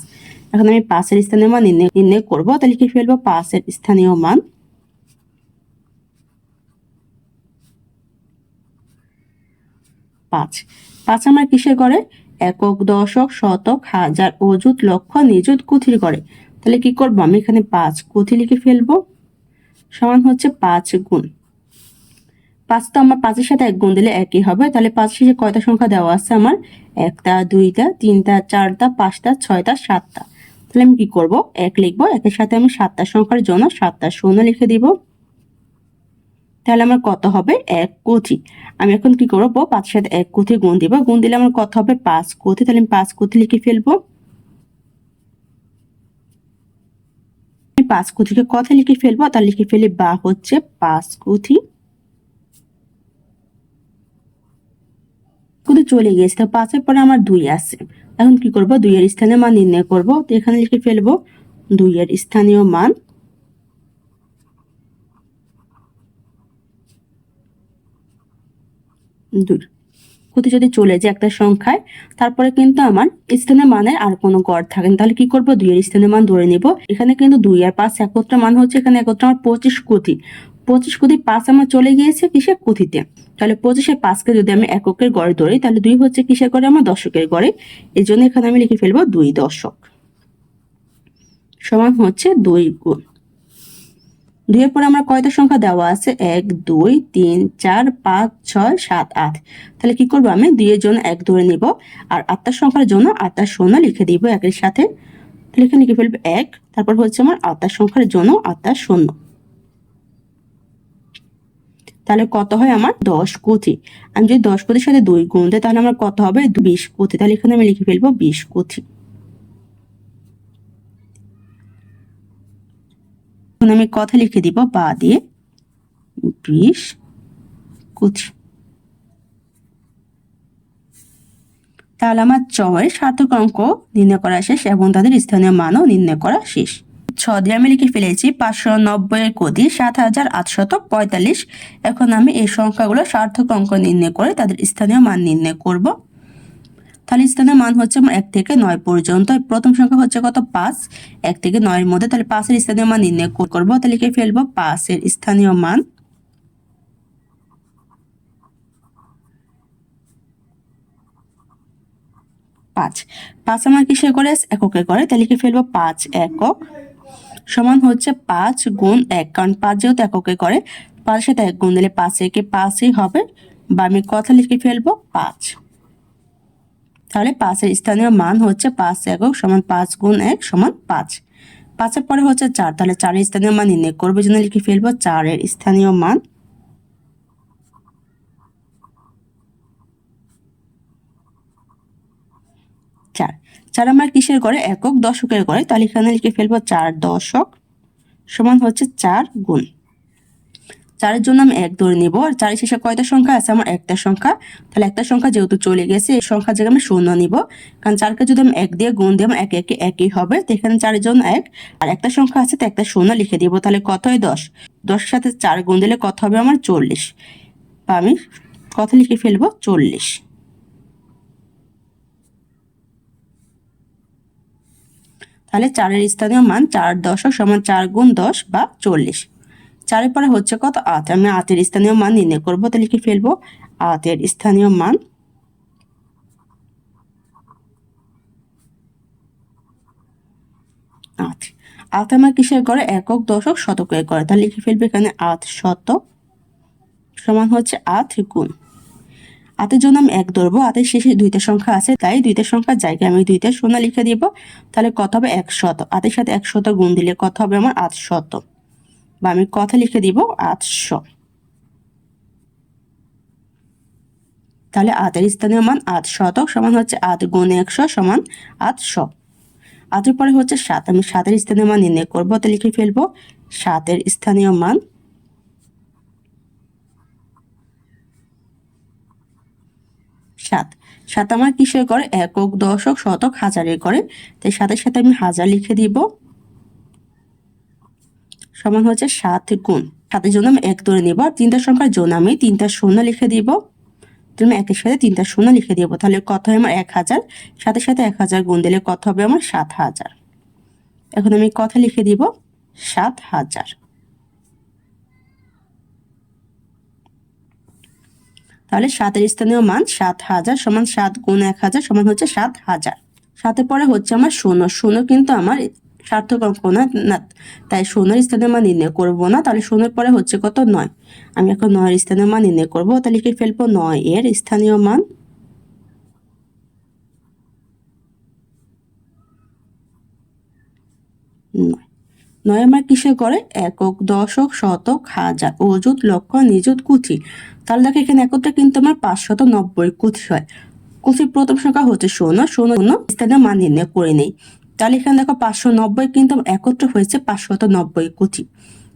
এখন আমি 5 এর স্থানীয় মান নির্ণয় করব, তাহলে লিখে ফেলবো 5 এর স্থানীয় মান 5। 5 আমার কিসের ঘরে? একক, দশক, শতক, হাজার, অযুত, লক্ষ, নিযুত, কুথির ঘরে। তাহলে কি করব? আমি এখানে 5 কুথি লিখে ফেলবো সমান হচ্ছে 5 গুণ 5। তো আমার 5 এর সাথে 1 গুণ দিলে একই হবে, তাহলে 5 শেষে কয়টা সংখ্যা দেওয়া আছে আমার? 1টা, 2টা, 3টা, 4টা, 5টা, 6টা, 7টা। তাহলে আমি কি করব? 1 লিখবো, 1 এর সাথে আমি 7টা সংখ্যার জন্য 7টা শূন্য লিখে দিব। তাহলে আমার কত হবে? 1 কুথি। আমি এখন কি করব? 5 এর সাথে 1 কুথি গুণ দিব, গুণ দিলে আমার কত হবে? 5 কুথি। তাহলে আমি 5 কুথি লিখে ফেলবো। আমি 5 কুথিকে কথা লিখে ফেলবো, তাহলে লিখে ফেলি বা হচ্ছে 5 কুথি। কিন্তু চলে গিয়েছে, তো 5 এর পরে আমার 2 আছে। এখন কি করব? 2 এর স্থানীয় মান নির্ণয় করব। তো এখানে লিখে ফেলবো 2 এর স্থানীয় মান 2। কোথায় যদি চলে যায় একটা সংখ্যায়, তারপরে কিন্তু আমার স্থানীয় মানের আর কোনো গড় থাকে না, তাহলে কি করব? 2 এর স্থানীয় মান ধরে নিব। এখানে কিন্তু 2 আর 5 একত্র মান হচ্ছে, এখানে একত্র আমার 25 কুথি। 25 কুথি 5 আমার চলে গিয়েছে কিসে? কুথিতে। তাহলে 25 এর 5 কে যদি আমি এককের গড়ে ধরি, তাহলে 2 হচ্ছে কিসের গড়ে? আমার দশকের গড়ে। এই জন্য এখানে আমি লিখে ফেলবো 2 দশক সমান হচ্ছে 2 গুণ 2 এর পরে আমার কয়টা সংখ্যা দেওয়া আছে? 1, 2, 3, 4, 5, 6, 7, 8। তাহলে কি করব? আমি 2 এর জন্য 1 ধরে নিব, আর 8টা সংখ্যার জন্য 8টা শূন্য লিখে দিব একের সাথে। তাহলে এখানে লিখে ফেলবো 1, তারপর হচ্ছে আমার 8টা সংখ্যার জন্য 8টা শূন্য। তাহলে কত হয় আমার? 10 কুথি। আমি যদি 10 কুথির সাথে 2 গুণ দিই, তাহলে আমার কত হবে? 20 কুথি। তাহলে এখানে আমি লিখে ফেলবো 20 কুথি। এখন আমি কথা লিখে দিব বা দিয়ে 20 কুথি। তাহলে আমার 6 এর সার্থক অঙ্ক নির্ণয় করা শেষ এবং তাদের স্থানীয় মানও নির্ণয় করা শেষ। 6 দিয়ে আমি লিখে ফেলেছি 590 এর কোটি 7845। এখন আমি এই সংখ্যাগুলো সার্থক অঙ্ক নির্ণয় করে তাদের স্থানীয় মান নির্ণয় করব। তাহলে স্থানীয় মান হচ্ছে 1 থেকে 9 পর্যন্ত। প্রথম সংখ্যা হচ্ছে কত? 5। 1 থেকে 9 এর মধ্যে, তাহলে 5 এর স্থানীয় মান নির্ণয় করব। তাহলে লিখে ফেলবো 5 এর স্থানীয় মান 5। 5 আমার কিসের করে? এককে করে, তাহলে লিখে ফেলবো 5 একক সমান হচ্ছে 5 গুণ 1, কারণ 5 যেহেতু এককে করে, 5 এর সাথে 1 গুণ দিলে 5 একে 5ই হবে, বা আমি কথা লিখে ফেলবো 5। তাহলে 5 এর স্থানীয় মান হচ্ছে 5 একক সমান 5 গুণ 1 সমান 5। 5-এর পরে হচ্ছে 4, তাহলে 4-এর স্থানীয় মান নির্ণয় করবো, জন্য লিখে ফেলবো 4-এর স্থানীয় মান 4। 4 আমার কিসের ঘরে? একক দশকের ঘরে, তাহলে এখানে লিখে ফেলবো 4 দশক সমান হচ্ছে 4 গুণ 4-এর জন্য আমি 1 ধরে নিব। আর 4-এর শেষে কয়টা সংখ্যা আছে? আমার একটা সংখ্যা, তাহলে একটা সংখ্যা যেহেতু চলে গেছে এই সংখ্যার জায়গায় আমি 0 নিব, কারণ 4কে যদি আমি 1 দিয়ে গুণ দিই আমার একে একে একই হবে। তো এখানে 4-এর জন্য 1, আর একটা সংখ্যা আছে তো একটা 0 লিখে দিব, তাহলে কত হয়? 10। 10-এর সাথে 4 গুণ দিলে কত হবে? আমার 40, বা আমি কত লিখে ফেলবো? 40। তাহলে 4-এর স্থানীয় মান 4 দশক সমান 4 গুণ 10 বা 40। 4-এর পরে হচ্ছে কত? 8। আমি 8-এর স্থানীয় মান নির্ণয় করবো, তো লিখে ফেলবো 8-এর স্থানীয় মান 8। 8 আমার কিসের ঘরে? একক দশক শতকের ঘরে, তাহলে লিখে ফেলবো এখানে 8 শতক সমান হচ্ছে 8 গুণ 8-এর জন্য আমি 1 ধরবো। 8-এর শেষে দুইটা সংখ্যা আছে, তাই দুইটা সংখ্যার জায়গায় আমি দুইটা 0 লিখে দিব, তাহলে কত হবে? 100। 8-এর সাথে 100 গুণ দিলে কত হবে? আমার 800, বা আমি কত লিখে দিব? 800। তাহলে 8-এর স্থানীয় মান 8 শতক সমান হচ্ছে 8 গুণ 100 সমান 800। 8-এর পরে হচ্ছে 7। আমি 7-এর স্থানীয় মান নির্ণয় করবো, তো লিখে ফেলবো 7-এর স্থানীয় মান 7। 7 আমার কিসের করে? একক দশক শতক হাজারের করে, তাই 7-এর সাথে আমি হাজার লিখে দিব, সমান হচ্ছে 7 গুণ 7-এর জন্য আমি 1 ধরে নিব। আর তিনটা সংখ্যার জন্য আমি 3টা 0 লিখে দিব, তুমি 1-এর সাথে 3টা 0 লিখে দিব, তাহলে কত হয়? আমার 1000। 7-এর সাথে 1000 গুণ দিলে কত হবে? আমার 7000। এখন আমি কথা লিখে দিব 7000। তাহলে 7-এর স্থানীয় মান 7000 সমান 7 গুণ 1000 সমান হচ্ছে 7000। 7-এর পরে হচ্ছে আমার 0। 0 কিন্তু আমার সার্থক অঙ্ক না, তাই 0-এর স্থানীয় মান নির্ণয় করব না। তাহলে 0-এর পরে হচ্ছে কত? 9। আমি এখন 9-এর স্থানীয় মান নির্ণয় করব, তাহলে লিখে ফেলবো 9-এর স্থানীয় মান 9। 9 আমার কিসের করে? একক দশক শতক হাজার অযুত লক্ষ নিযুত কুথি। তাহলে দেখো এখানে একত্রে কিন্তু আমার 590 কুথি হয়। কুথির প্রথম সংখ্যা হচ্ছে 0। 0 স্থানীয় মান নির্ণয় করে নেই, তাহলে এখানে দেখো 590 কিন্তু একত্রে হয়েছে 590 কুথি।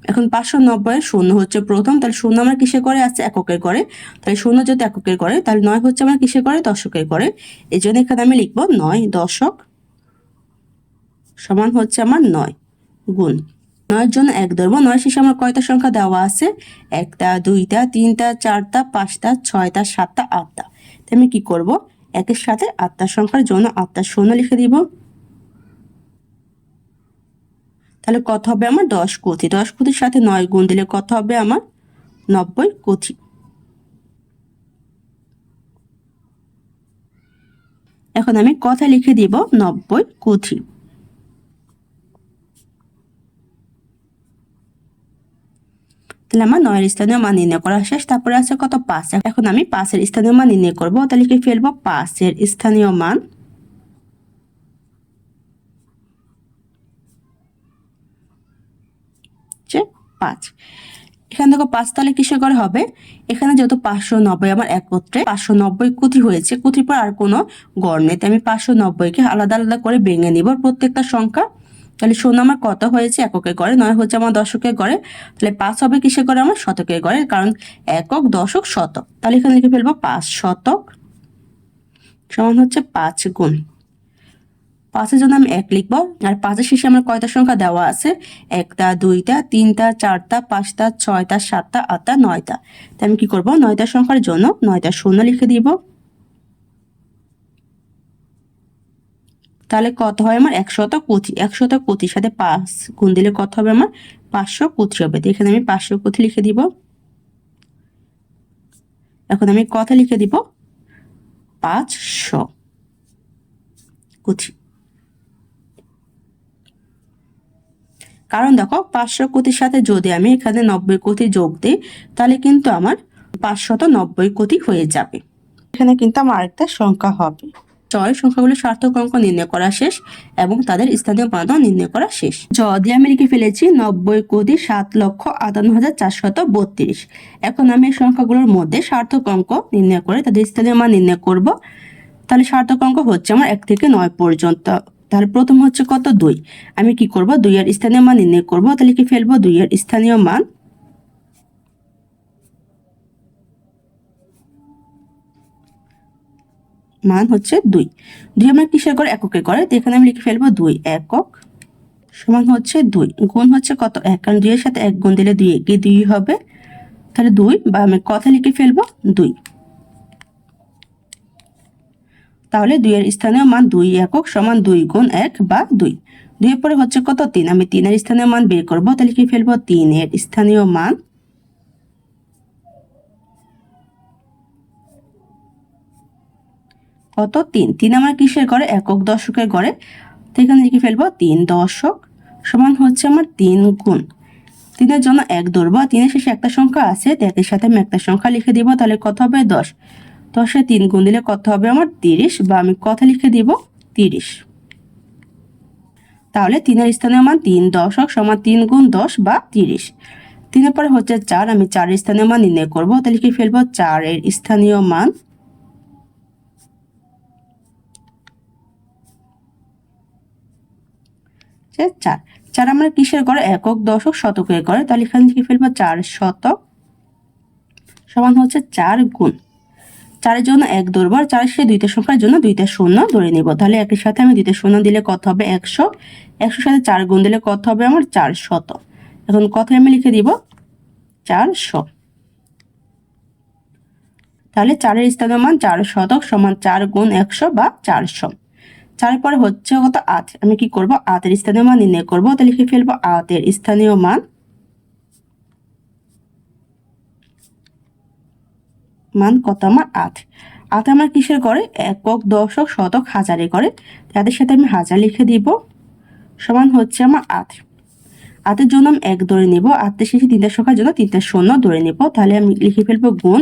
এখন 590-এর 0 হচ্ছে প্রথম, তাহলে 0 আমার কিসে করে আছে? এককের করে, তাহলে 0 যদি এককের করে তাহলে 9 হচ্ছে আমার কিসে করে? দশকের করে। এই জন্য এখানে আমি লিখবো 9 দশক সমান হচ্ছে আমার 9 গুণ 9-এর জন্য 1 ধরবো। 9 শেষে আমার কয়টা সংখ্যা দেওয়া আছে? 1টা 2টা 3টা 4টা 5টা 6টা 7টা 8টা। তাই আমি কি করব? 1-এর সাথে 8টা সংখ্যার জন্য 8টা 0 লিখে দিব, তাহলে কত হবে? আমার 10 কুথি। 10 কুথির সাথে 9 গুণ দিলে কত হবে? আমার 90 কুথি। এখন আমি কথা লিখে দিব 90 কুথি। তাহলে আমার 9-এর স্থানীয় মান নির্ণয় করা শেষ। তারপরে আছে কত? 5। এখন আমি 5-এর স্থানীয় মান নির্ণয় করব, তাহলে লিখে ফেলবো 5-এর স্থানীয় মান 5। এখানে দেখো 5 তাহলে কিসের ঘরে হবে? এখানে যেহেতু 590 আমার একত্রে 590 কুথি হয়েছে, কুথির পর আর কোনো গড় নেই, তাই আমি 590-কে আলাদা আলাদা করে ভেঙে নিব প্রত্যেকটা সংখ্যা। তাহলে 0 আমার কত হয়েছে? এককের ঘরে, 9 হচ্ছে আমার দশকের ঘরে, তাহলে 5 হবে কিসের ঘরে? আমার শতকের ঘরে, কারণ একক দশক শতক। তাহলে এখানে লিখে ফেলবো 5 শতক সমান হচ্ছে 5 গুণ 5-এর জন্য আমি 1 লিখবো। আর 5-এর শেষে আমার কয়টা সংখ্যা দেওয়া আছে? 1টা 2টা 3টা 4টা 5টা 6টা 7টা 8টা 9টা। তাই আমি কি করব? 9টা সংখ্যার জন্য 9টা 0 লিখে দিব, তাহলে কত হয়? আমার 100 কুথি। 100 কুথির সাথে 5 গুণ দিলে কত হবে? আমার 500 কুথি হবে। তো এখানে আমি 500 কুথি লিখে দিব। এখন আমি কথা লিখে দিব 500 কুথি। কারণ দেখো 500 কুথির সাথে যদি আমি এখানে 90 কুথি যোগ দিই তাহলে কিন্তু আমার 590 কুথি হয়ে যাবে। এখানে কিন্তু আমার আরেকটা সংখ্যা হবে। ছয় সংখ্যাগুলোর সার্থক অঙ্ক নির্ণয় করা শেষ এবং তাদের স্থানীয় মানও নির্ণয় করা শেষ। দিয়ে আমি লিখে ফেলেছি 90,07,58,432। এখন আমি এই সংখ্যাগুলোর মধ্যে সার্থক অঙ্ক নির্ণয় করে তাদের স্থানীয় মান নির্ণয় করব। তাহলে সার্থক অঙ্ক হচ্ছে আমার 1 থেকে 9 পর্যন্ত। তাহলে প্রথম হচ্ছে কত 2। আমি কি করব 2 এর স্থানীয় মান নির্ণয় করব। তাহলে লিখে ফেলবো 2 এর স্থানীয় মান হচ্ছে 2। 2 আমরা কিসের করে এককে করে, তো এখানে আমি লিখে ফেলবো 2 একক সমান হচ্ছে 2 গুণ হচ্ছে কত 1, কারণ 2 এর সাথে 1 গুণ দিলে 2 একে 2 হবে। তাহলে 2 বা আমি কথা লিখে ফেলবো 2। তাহলে 2 এর স্থানীয় মান 2 একক সমান 2 গুণ 1 বা 2। 2 এর পরে হচ্ছে কত 3, আমি 3 এর স্থানীয় মান বের করব। তাহলে লিখে ফেলবো 3 এর স্থানীয় মান কত 3। 3 আমার কিসের ঘরে একক দশকের ঘরে, তো এখানে লিখে ফেলবো 3 দশক সমান হচ্ছে আমার 3 গুণ 3 এর জন্য 1 ধরবো। 3 এর শেষে একটা সংখ্যা আছে, তো এর সাথে আমি একটা সংখ্যা লিখে দিব। তাহলে কত হবে 10। 10 এ 3 গুণ দিলে কত হবে আমার 30, বা আমি কথা লিখে দিব 30। তাহলে 3 এর স্থানীয় মান 3 দশক সমান 3 গুণ 10 বা 30। 3 এর পরে হচ্ছে 4, আমি 4 এর স্থানীয় মান নির্ণয় করব। তাহলে লিখে ফেলবো 4 এর স্থানীয় মান যে 4। 4 আমরা কিসের করে একক দশক শতকের করে, তাহলে এখানে লিখে ফেলবো 4 শতক সমান হচ্ছে 4 গুণ 4 এর জন্য 1 ধরবো, আর 4 এর সাথে দুইটা সংখ্যার জন্য দুইটা শূন্য ধরে নিব। তাহলে একের সাথে আমি দুইটা শূন্য দিলে কত হবে 100, 100 সাথে 4 গুণ দিলে কত হবে আমার 400। এখন কথায় আমি লিখে দিব 400। তাহলে 4 এর স্থানীয় মান 4 শতক সমান 4 গুণ 100 বা 400। 4 এর পরে হচ্ছে কত 8, আমি কি করব 8 এর স্থানীয় মান নির্ণয় করব। তাহলে লিখে ফেলবো 8 এর স্থানীয় মান কত আমার 8। 8 আমার কিসের করে একক দশক শতক হাজারে করে, তাদের সাথে আমি হাজার লিখে দিব সমান হচ্ছে আমার 8। 8 এর জন্য আমি 1 ধরে নিব, 8 এর শেষে 3টা সংখ্যার জন্য 3টা শূন্য ধরে নিব। তাহলে আমি লিখে ফেলবো গুণ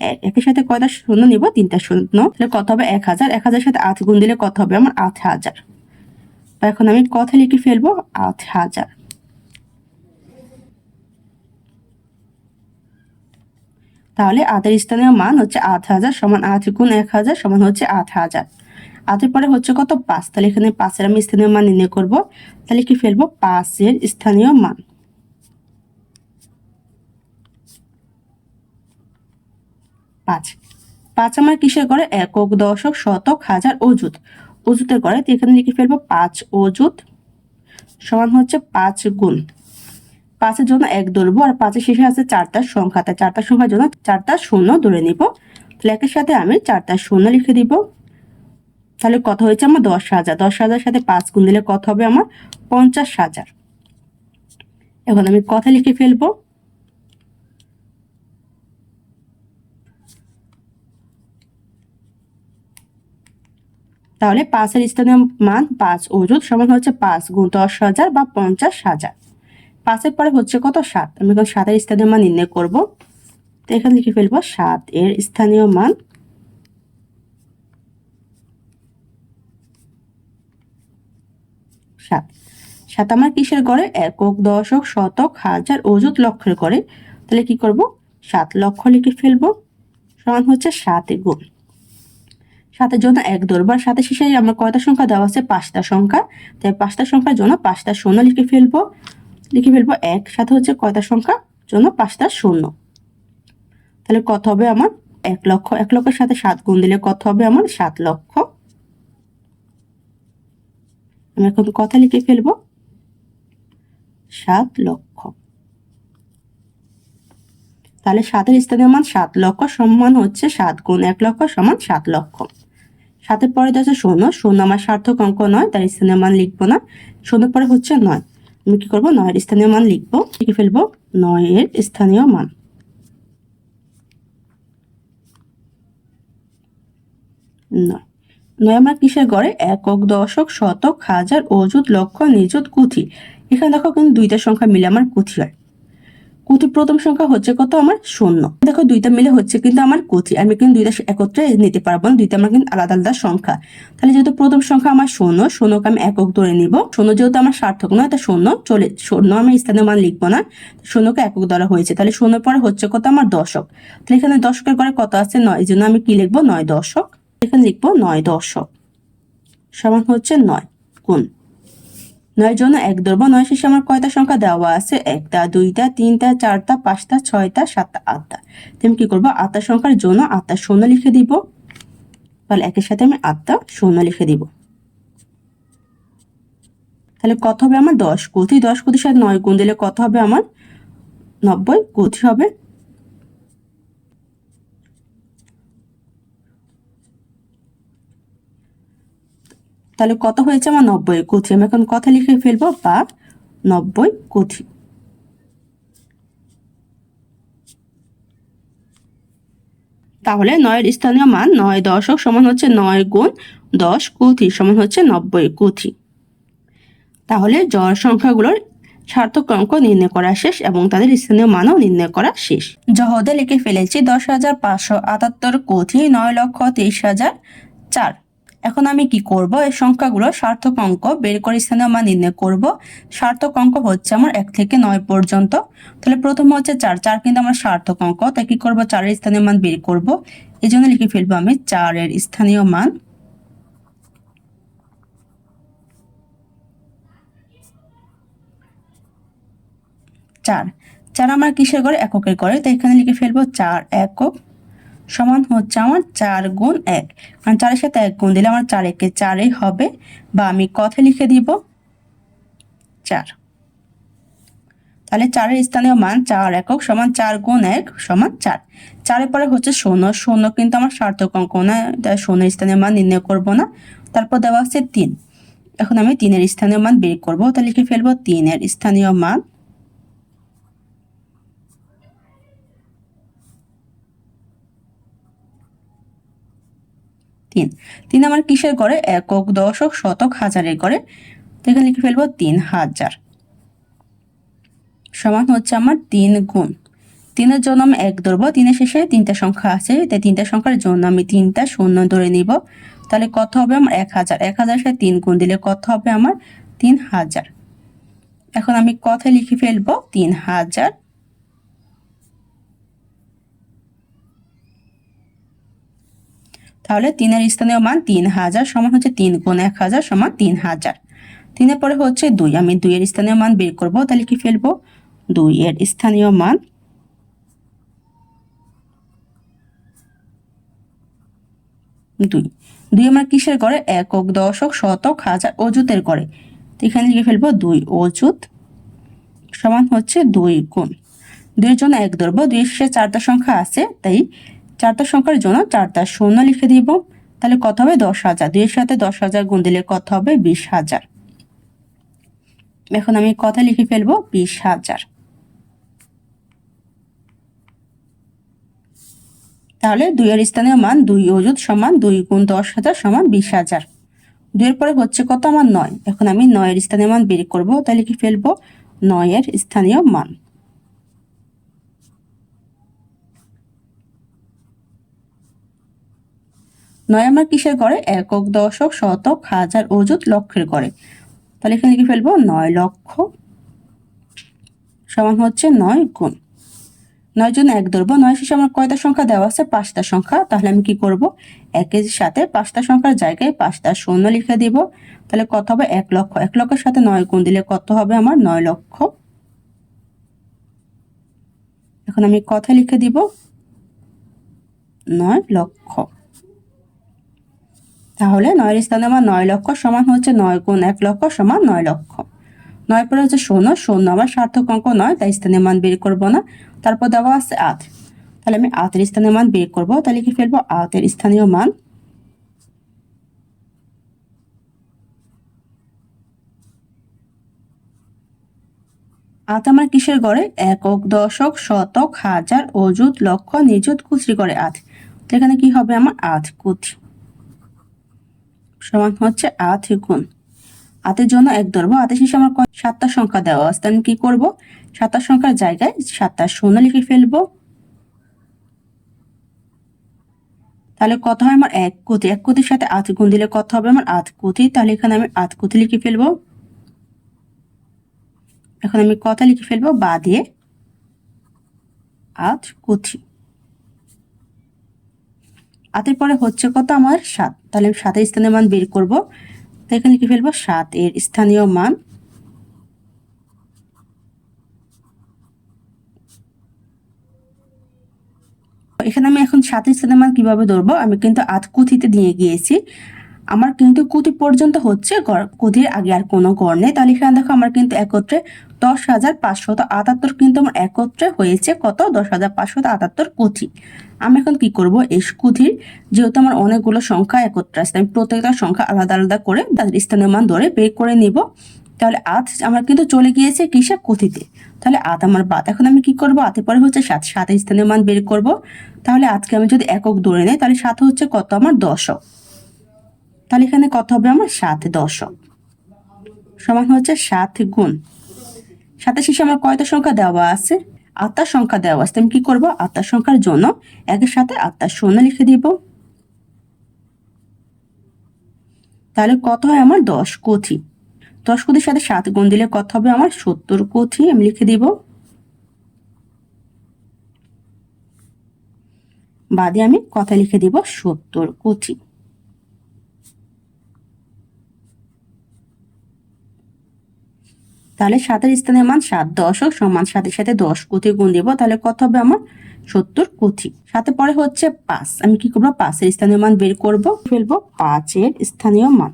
1, একের সাথে কয়টা শূন্য নিব 3টা শূন্য, তাহলে কত হবে 1000। 1000 সাথে 8 গুণ দিলে কত হবে আমার 8000। এখন আমি কথা লিখে ফেলবো 8000। তাহলে 8 এর স্থানীয় মান হচ্ছে 8000 সমান 8 গুণ 1000 সমান হচ্ছে 8000। 8 এর পরে হচ্ছে কত 5, তাহলে এখানে 5 এর আমি স্থানীয় মান নির্ণয় করব। তাহলে কি ফেলবো 5 এর স্থানীয় মান 5। 5 আমার কিসের করে একক দশক শতক হাজার অযুত, অযুতের করে, তো এখানে লিখে ফেলবো 5 অযুত সমান হচ্ছে 5 গুণ 5 এর জন্য 1 ধরবো, আর 5 এর শেষে আছে 4টা সংখ্যা, তাই 4টা সংখ্যার জন্য 4টা শূন্য ধরে নিব। তাহলে একের সাথে আমি 4টা শূন্য লিখে দিব। তাহলে কত হয়েছে আমার 10,000। 10,000 সাথে 5 গুণ দিলে কত হবে আমার 50,000। এখন আমি কথা লিখে ফেলবো তাহলে 5 এর স্থানীয় মান 5 অযুত সমান হচ্ছে 5 গুণ 10,000 বা 50,000। 5 এর পরে হচ্ছে কত 7, আমি এখন 7 এর স্থানীয় মান নির্ণয় করব। তো এখানে লিখে ফেলবো 7 এর স্থানীয় মান 7। 7 আমার কিসের করে একক দশক শতক হাজার অযুত লক্ষের করে, তাহলে কি করব 7 লক্ষ লিখে ফেলবো সমান হচ্ছে 7 গুণ 7 এর জন্য 1 ধরবো, আর 7 এর শেষে আমার কয়টা সংখ্যা দেওয়া আছে 5টা সংখ্যা, তাই 5টা সংখ্যার জন্য 5টা শূন্য লিখে ফেলবো। 1 সাথে হচ্ছে কয়টা সংখ্যা জন্য 5টা শূন্য। তাহলে কত হবে আমার 1 লক্ষ। 1 লক্ষের সাথে 7 গুণ দিলে কত হবে আমার 7 লক্ষ। আমি এখন কথা লিখে ফেলবো 7 লক্ষ। তাহলে 7 এর স্থানীয় মান 7 লক্ষ সমান হচ্ছে 7 গুণ 1 লক্ষ সমান 7 লক্ষ। 7 এর পরে আছে শূন্য, শূন্য আমার সার্থক অঙ্ক নয়, তার স্থানীয় মান লিখবো না। শূন্যের পরে হচ্ছে 9, আমি কি করবো 9 এর স্থানীয় মান লিখবো, লিখে ফেলবো 9 এর স্থানীয় মান 9। 9 আমার কিসের গড়ে একক দশক শতক হাজার অযুত লক্ষ নিযুত কুথি। এখানে দেখো কিন্তু দুইটা সংখ্যা মিলে আমার কুথি হয়। কুথি প্রথম সংখ্যা হচ্ছে কত আমার শূন্য। দেখো দুইটা মিলে হচ্ছে কিন্তু আমার কুথি, আমি কিন্তু দুইটা একত্রে নিতে পারবো না, দুইটা আমার কিন্তু আলাদা আলাদা সংখ্যা। তাহলে যেহেতু প্রথম সংখ্যা আমার শূন্য, শূন্যকে আমি একক ধরে নিব। শূন্য যেহেতু আমার সার্থক নয়, তা শূন্য চলে, শূন্য আমি স্থানীয় মান লিখবো না, শূন্যকে একক ধরা হয়েছে। তাহলে শূন্য পরে হচ্ছে কত আমার দশক। তাহলে এখানে দশকের ঘরে কত আছে 9, এই জন্য আমি কি লিখবো 9 দশক। এখানে লিখবো 9 দশক সমান হচ্ছে 9 গুণ 9 জন্য 1 ধরবো। 9 শেষে আমার কয়টা সংখ্যা দেওয়া আছে? 1টা, 2টা, 3টা, 4টা, 5টা, 6টা, 7টা, 8টা। তুমি কি করবো? 8টা সংখ্যার জন্য 8টা শূন্য লিখে দিব। তাহলে একের সাথে আমি 8টা শূন্য লিখে দিব। তাহলে কত হবে আমার? 10 কুথি। 10 কুথির সাথে 9 গুণ দিলে কত হবে আমার? 90 কুথি হবে। তাহলে কত হয়েছে আমার? 90 কুথি। আমি এখন কথা লিখে ফেলবো, বা 90 কুথি। তাহলে 9 এর স্থানীয় মান 9 দশক সমান হচ্ছে 9 গুণ 10 কুথি সমান হচ্ছে 90 কুথি। তাহলে জড় সংখ্যাগুলোর সার্থক অঙ্ক নির্ণয় করা শেষ এবং তাদের স্থানীয় মানও নির্ণয় করা শেষ। জহদে লিখে ফেলেছি 10,578 কুথি 9,23,004। এখন আমি কি করব? এই সংখ্যাগুলোর সার্থক অঙ্ক বের করে স্থানীয় মান নির্ণয় করব। সার্থক অঙ্ক হচ্ছে আমার 1 থেকে 9 পর্যন্ত। তাহলে প্রথম হচ্ছে 4, 4 কিন্তু আমার সার্থক অঙ্ক, তাই কি করব? 4 এর স্থানীয় মান বের করব। এই জন্য লিখে ফেলবো আমি 4 এর স্থানীয় মান। 4, 4 আমার কিসের ঘরে? এককের ঘরে, তাই এখানে লিখে ফেলবো 4 একক সমান হচ্ছে আমার 4 গুণ 1। কারণ 4 এর সাথে 1 গুণ দিলে আমার 4 একে 4ই হবে, বা আমি কথা লিখে দিব 4। তাহলে 4 এর স্থানীয় মান 4 একক সমান 4 গুণ 1 সমান 4। 4 এর পরে হচ্ছে শূন্য, শূন্য কিন্তু আমার সার্থক অঙ্ক না, তাই শূন্যের স্থানীয় মান নির্ণয় করব না। তারপর দেওয়া আছে 3। এখন আমি 3 এর স্থানীয় মান বের করব, তাহলে লিখে ফেলবো 3 এর স্থানীয় মান। 3 আমার কিসের ঘরে? একক, দশক, শতক, হাজারের ঘরে, তো এখানে লিখে ফেলবো 3000 সমান হচ্ছে আমার 3 গুণ 3 এর জন্য আমি 1 ধরবো। 3 এর শেষে 3টা সংখ্যা আছে, তাই 3টা সংখ্যার জন্য আমি 3টা শূন্য ধরে নিব। তাহলে কত হবে আমার? 1000। 1000 সাথে 3 গুণ দিলে কত হবে আমার? 3000। এখন আমি কথায় লিখে ফেলবো 3000। তাহলে 3 এর স্থানীয় মান 3000 সমান হচ্ছে 3 গুণ 1000 সমান 3000। 3 এর পরে হচ্ছে 2, আমি 2 এর স্থানীয় মান বের করব, তাহলে লিখে ফেলবো 2 এর স্থানীয় মান। 2 আমার কিসের ঘরে? একক, দশক, শতক, হাজার, অযুতের ঘরে, তো এখানে লিখে ফেলবো 2 অযুত সমান হচ্ছে 2 গুণ 2 এর জন্য 1 ধরবো। 2 এর শেষে 4টা সংখ্যা আছে, তাই 4টা সংখ্যার জন্য 4টা শূন্য লিখে দিব। তাহলে কত হবে? 10,000। 2 এর সাথে 10,000 গুণ দিলে কত হবে? 20,000। এখন আমি কথা লিখে ফেলবো 20,000। তাহলে 2 এর স্থানীয় মান 2 অযুত সমান 2 গুণ 10,000 সমান 20,000। 2 এর পরে হচ্ছে কত আমার? 9। এখন আমি 9 এর স্থানীয় মান বের করব, তাই লিখে ফেলবো 9 এর স্থানীয় মান। 9 আমার কিসের ঘরে? একক, দশক, শতক, হাজার, অযুত, লক্ষের ঘরে, তাহলে এখানে লিখে ফেলবো 9 লক্ষ সমান হচ্ছে 9 গুণ 9 জন্য 1 ধরবো। 9 শেষে আমার কয়টা সংখ্যা দেওয়া আছে? 5টা সংখ্যা। তাহলে আমি কি করব? 1 এর সাথে 5টা সংখ্যার জায়গায় 5টা শূন্য লিখে দিব। তাহলে কত হবে? 1 লক্ষ। 1 লক্ষের সাথে 9 গুণ দিলে কত হবে আমার? 9 লক্ষ। এখন আমি কথা লিখে দিব 9 লক্ষ। তাহলে 9 এর স্থানে আমার 9 লক্ষ সমান হচ্ছে 9 গুণ 1 লক্ষ সমান 9 লক্ষ। 9 পরে হচ্ছে শূন্য, শূন্য আমার সার্থক অঙ্ক নয়, তাই স্থানীয় মান বের করব না। তারপর দেওয়া আছে 8, তাহলে আমি 8 এর স্থানীয় মান বের করব, তাহলে লিখে ফেলবো 8 এর স্থানীয় মান। 8 আমার কিসের ঘরে? একক, দশক, শতক, হাজার, অযুত, লক্ষ, নিযুত, কুথি ঘরে 8, তো এখানে কি হবে আমার? 8 কুথি সমান হচ্ছে 8 গুণ আতের জন্য 1 ধরবো। আতের শেষে আমার 7টা সংখ্যা দেওয়া আছে, আমি কি করব 7টা সংখ্যার জায়গায় 7টা শূন্য লিখে ফেলবো। তাহলে কত হয় আমার 1 কোটি। 1 কোটির সাথে 8 গুণ দিলে কত হবে আমার 8 কোটি। তাহলে এখানে আমি 8 কোটি লিখে ফেলবো। এখন আমি কথা লিখে ফেলবো বা দিয়ে 8 কোটি। 8 এর পরে হচ্ছে কত আমার 7। তাহলে আমি 7 এর স্থানীয় মান বের করব। তো এখানে লিখে ফেলবো 7 এর স্থানীয় মান। এখানে আমি এখন 7 এর স্থানীয় মান কিভাবে ধরবো, আমি কিন্তু 8 কোটিতে দিয়ে গিয়েছি। আমার কিন্তু কোটি পর্যন্ত হচ্ছে গড়, কোটির আগে আর কোনো গড় নেই। তাহলে এখানে দেখো আমার কিন্তু একত্রে 10,578 কিন্তু আমার একত্রে হয়েছে কত 10,578 কোটি। আমি এখন কি করব, এই কোটির যেহেতু আমার অনেকগুলো সংখ্যা একত্রে আছে, আমি প্রত্যেকটা সংখ্যা আলাদা আলাদা করে তাদের স্থানীয় মান ধরে বের করে নিব। তাহলে 8 আমার কিন্তু চলে গিয়েছে কিসে কোটিতে। তাহলে 8 আমার বাদ। এখন আমি কি করব, 8 এর পরে হচ্ছে 7, 7 এর স্থানীয় মান বের করব। তাহলে আজকে আমি যদি একক ধরে নেই তাহলে 7 হচ্ছে কত আমার দশক। তাহলে এখানে কত হবে আমার 7 দশক সমান হচ্ছে 7 গুণ 7 শেষে আমার কয়টা সংখ্যা দেওয়া আছে, 8টা সংখ্যা দেওয়া আছে। আমি কি করব, 8টা সংখ্যার জন্য একের সাথে 8টা শূন্য লিখে দিব। তাহলে কত হয় আমার 10 কোটি। 10 কোটির সাথে 7 গুণ দিলে কত হবে আমার 70 কোটি। আমি লিখে দিব। বাদে আমি কথা লিখে দিব 70 কোটি। তাহলে 7 এর স্থানীয় মান 7 দশক সমান 7 এর সাথে 10 কোটি গুণ দিব। তাহলে কত হবে আমার 70 কোটি। সাথে পরে হচ্ছে 5, আমি কি করব 5 এর স্থানীয় মান বের করব। ফেলবো 5 এর স্থানীয় মান।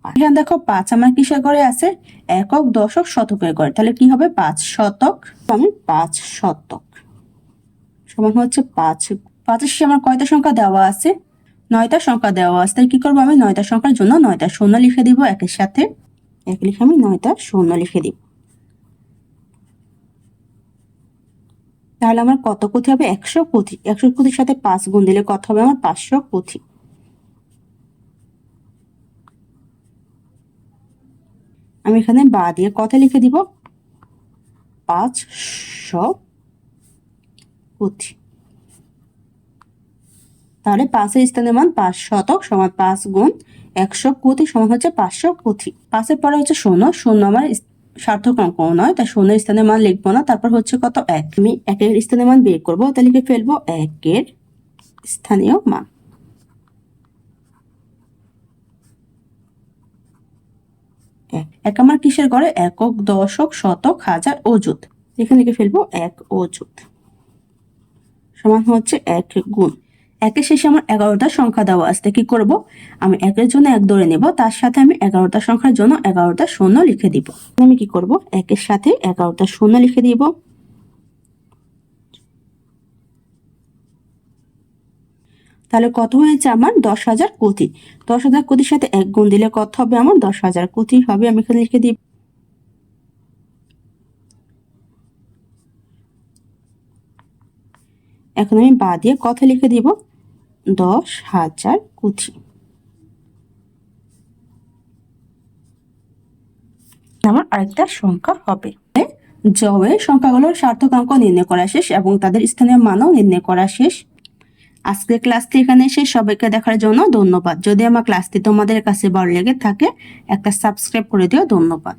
এখানে দেখো 5 আমার কিসের ঘরে আছে, একক দশক শতকের ঘরে। তাহলে কি হবে 5 শতক, আমি 5 শতক সমান হচ্ছে 5। 5 এর শেষে আমার কয়টা সংখ্যা দেওয়া আছে, 9টা সংখ্যা দেওয়া আছে। তাই কি করবো, আমি 9টা সংখ্যার জন্য 9টা শূন্য লিখে দিব। একের সাথে এক লিখে আমি 9টা শূন্য লিখে দিব। তাহলে আমার কত কোটি হবে 100 কোটি। 100 কোটির সাথে 5 গুণ দিলে কত হবে আমার 500 কোটি। আমি এখানে বা দিয়ে কথা লিখে দিব 500 কোটি। তাহলে 5 এর স্থানীয় মান 5 শতক সমান 5 গুণ 100 কোটি সমান হচ্ছে 500 কোটি। 5 এর পরে হচ্ছে শূন্য। শূন্য আমার সার্থক অঙ্ক নয়, তাই শূন্যের স্থানীয় মান লিখবো না। তারপর হচ্ছে কত 1, আমি 1 এর স্থানীয় মান বের করবো। তাহলে লিখে ফেলবো 1 এর স্থানীয় মান। এক আমার কিসের ঘরে, একক দশক শতক হাজার অযুত। এখানে লিখে ফেলবো 1 অযুত সমান হচ্ছে 1 গুণ 1 এর শেষে আমার 11টা সংখ্যা দেওয়া আছে। কি করব, আমি 1 এর জন্য 1 ধরে নেব, তার সাথে আমি 11টা সংখ্যার জন্য 11টা শূন্য লিখে দিব। আমি কি করব, 1 এর সাথে 11টা শূন্য লিখে দিব। তাহলে কত হয়েছে আমার 10,000 কোটি। 10,000 কোটির সাথে 1 গুণ দিলে কত হবে আমার 10,000 কোটি হবে। আমি এখানে লিখে দিব। এখন আমি বা দিয়ে কথা লিখে দিব 10,000 কোটি। আমার আরেকটা সংখ্যা হবে। জবের সংখ্যাগুলোর সার্থক অঙ্ক নির্ণয় করা শেষ এবং তাদের স্থানীয় মানও নির্ণয় করা শেষ। আজকের ক্লাসটি এখানে শেষ। সবাইকে দেখার জন্য ধন্যবাদ। যদি আমার ক্লাসটি তোমাদের কাছে ভালো লেগে থাকে একটা সাবস্ক্রাইব করে দিও। ধন্যবাদ।